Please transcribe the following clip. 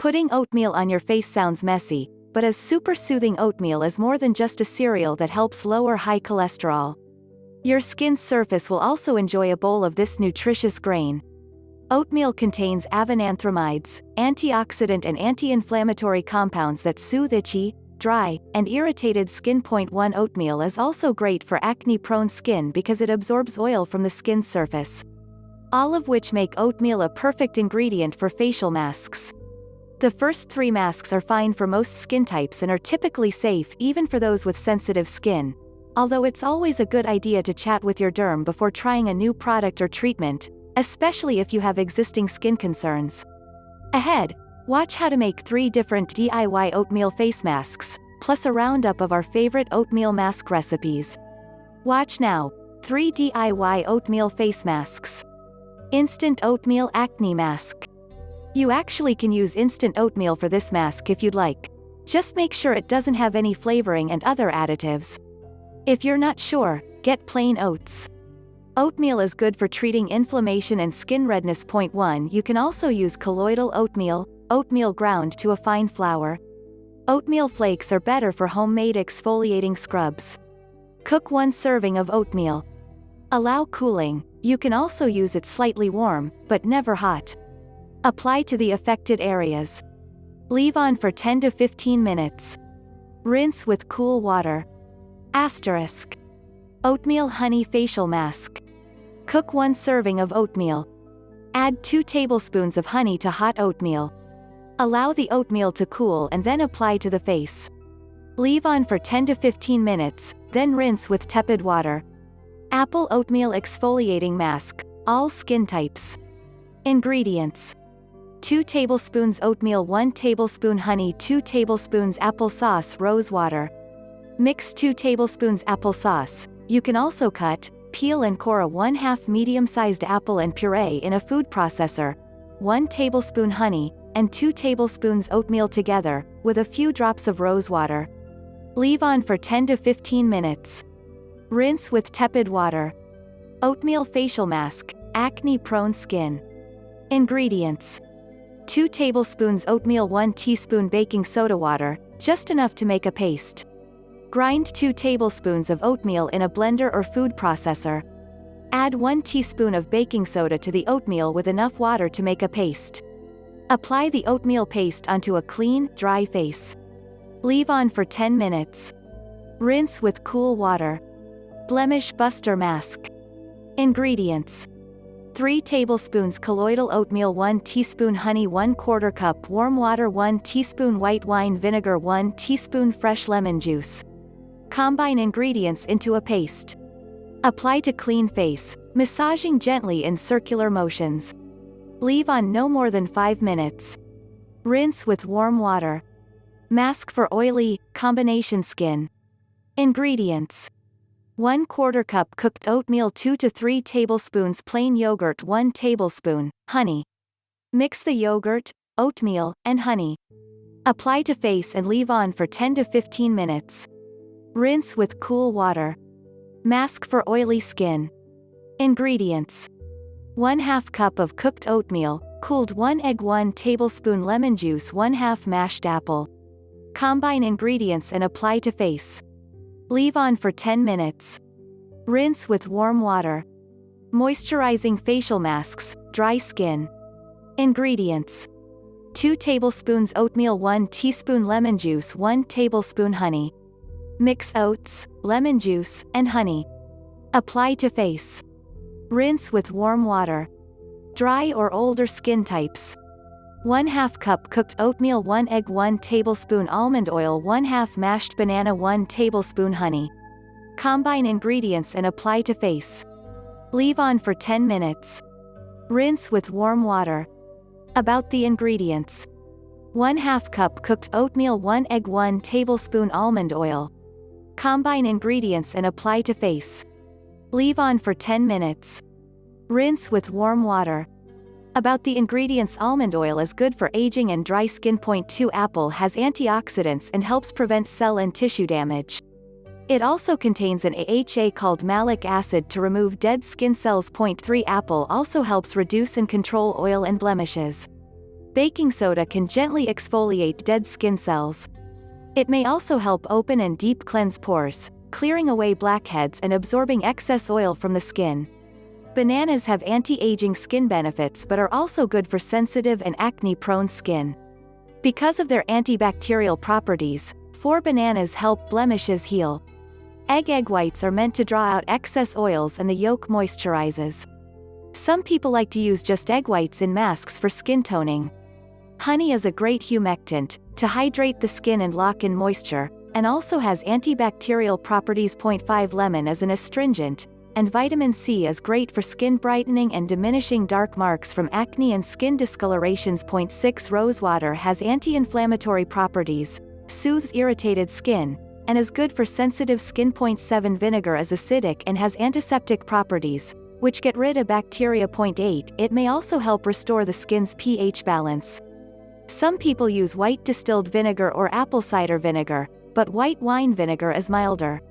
Putting oatmeal on your face sounds messy, but a super soothing oatmeal is more than just a cereal that helps lower high cholesterol. Your skin's surface will also enjoy a bowl of this nutritious grain. Oatmeal contains avenanthramides, antioxidant and anti-inflammatory compounds that soothe itchy, dry, and irritated skin. 1 Oatmeal is also great for acne-prone skin because it absorbs oil from the skin's surface. All of which make oatmeal a perfect ingredient for facial masks. The first 3 masks are fine for most skin types and are typically safe even for those with sensitive skin. Although it's always a good idea to chat with your derm before trying a new product or treatment, especially if you have existing skin concerns. Ahead, watch how to make 3 different DIY oatmeal face masks, plus a roundup of our favorite oatmeal mask recipes. Watch now. 3 DIY oatmeal face masks. Instant oatmeal acne mask. You actually can use instant oatmeal for this mask if you'd like. Just make sure it doesn't have any flavoring and other additives. If you're not sure, get plain oats. Oatmeal is good for treating inflammation and skin redness. 1 You can also use colloidal oatmeal ground to a fine flour. Oatmeal flakes are better for homemade exfoliating scrubs. Cook 1 serving of oatmeal. Allow cooling. You can also use it slightly warm, but never hot. Apply to the affected areas. Leave on for 10 to 15 minutes. Rinse with cool water. Asterisk. Oatmeal honey facial mask. Cook 1 serving of oatmeal. Add 2 tablespoons of honey to hot oatmeal. Allow the oatmeal to cool and then apply to the face. Leave on for 10 to 15 minutes, then rinse with tepid water. Apple oatmeal exfoliating mask, all skin types. Ingredients: 2 tablespoons oatmeal, 1 tablespoon honey, 2 tablespoons applesauce rose water. Mix 2 tablespoons applesauce. You can also cut, peel and core a 1/2 medium-sized apple and puree in a food processor. 1 tablespoon honey, and 2 tablespoons oatmeal together, with a few drops of rose water. Leave on for 10 to 15 minutes. Rinse with tepid water. Oatmeal facial mask, acne-prone skin. Ingredients: 2 tablespoons oatmeal, 1 teaspoon baking soda water, just enough to make a paste. Grind 2 tablespoons of oatmeal in a blender or food processor. Add 1 teaspoon of baking soda to the oatmeal with enough water to make a paste. Apply the oatmeal paste onto a clean, dry face. Leave on for 10 minutes. Rinse with cool water. Blemish buster mask. Ingredients: 3 tablespoons colloidal oatmeal, 1 teaspoon honey, 1/4 cup warm water, 1 teaspoon white wine vinegar, 1 teaspoon fresh lemon juice. Combine ingredients into a paste. Apply to clean face, massaging gently in circular motions. Leave on no more than 5 minutes. Rinse with warm water. Mask for oily, combination skin. Ingredients: 1/4 cup cooked oatmeal, 2 to 3 tablespoons plain yogurt, 1 tablespoon, honey. Mix the yogurt, oatmeal, and honey. Apply to face and leave on for 10 to 15 minutes. Rinse with cool water. Mask for oily skin. Ingredients: 1/2 cup of cooked oatmeal, cooled 1 egg, 1 tablespoon lemon juice, 1/2 mashed apple. Combine ingredients and apply to face. Leave on for 10 minutes. Rinse with warm water. Moisturizing facial masks, dry skin. Ingredients: 2 tablespoons oatmeal, 1 teaspoon lemon juice, 1 tablespoon honey. Mix oats, lemon juice, and honey. Apply to face. Rinse with warm water. Dry or older skin types. 1/2 cup cooked oatmeal, 1 egg, 1 tablespoon almond oil, 1/2 mashed banana, 1 tablespoon honey. Combine ingredients and apply to face. Leave on for 10 minutes. Rinse with warm water. About the ingredients: 1/2 cup cooked oatmeal, 1 egg, 1 tablespoon almond oil. Combine ingredients and apply to face. Leave on for 10 minutes. Rinse with warm water. About the ingredients: almond oil is good for aging and dry skin. 2 Apple has antioxidants and helps prevent cell and tissue damage. It also contains an AHA called malic acid to remove dead skin cells. 3 Apple also helps reduce and control oil and blemishes. Baking soda can gently exfoliate dead skin cells. It may also help open and deep cleanse pores, clearing away blackheads and absorbing excess oil from the skin. Bananas have anti-aging skin benefits but are also good for sensitive and acne-prone skin. Because of their antibacterial properties, 4 bananas help blemishes heal. Egg whites are meant to draw out excess oils and the yolk moisturizes. Some people like to use just egg whites in masks for skin toning. Honey is a great humectant, to hydrate the skin and lock in moisture, and also has antibacterial properties. 0.5 lemon is an astringent, and vitamin C is great for skin brightening and diminishing dark marks from acne and skin discolorations. 0.6 rosewater has anti-inflammatory properties, soothes irritated skin, and is good for sensitive skin. 0.7 vinegar is acidic and has antiseptic properties, which get rid of bacteria. 0.8 it may also help restore the skin's pH balance. Some people use white distilled vinegar or apple cider vinegar, but white wine vinegar is milder.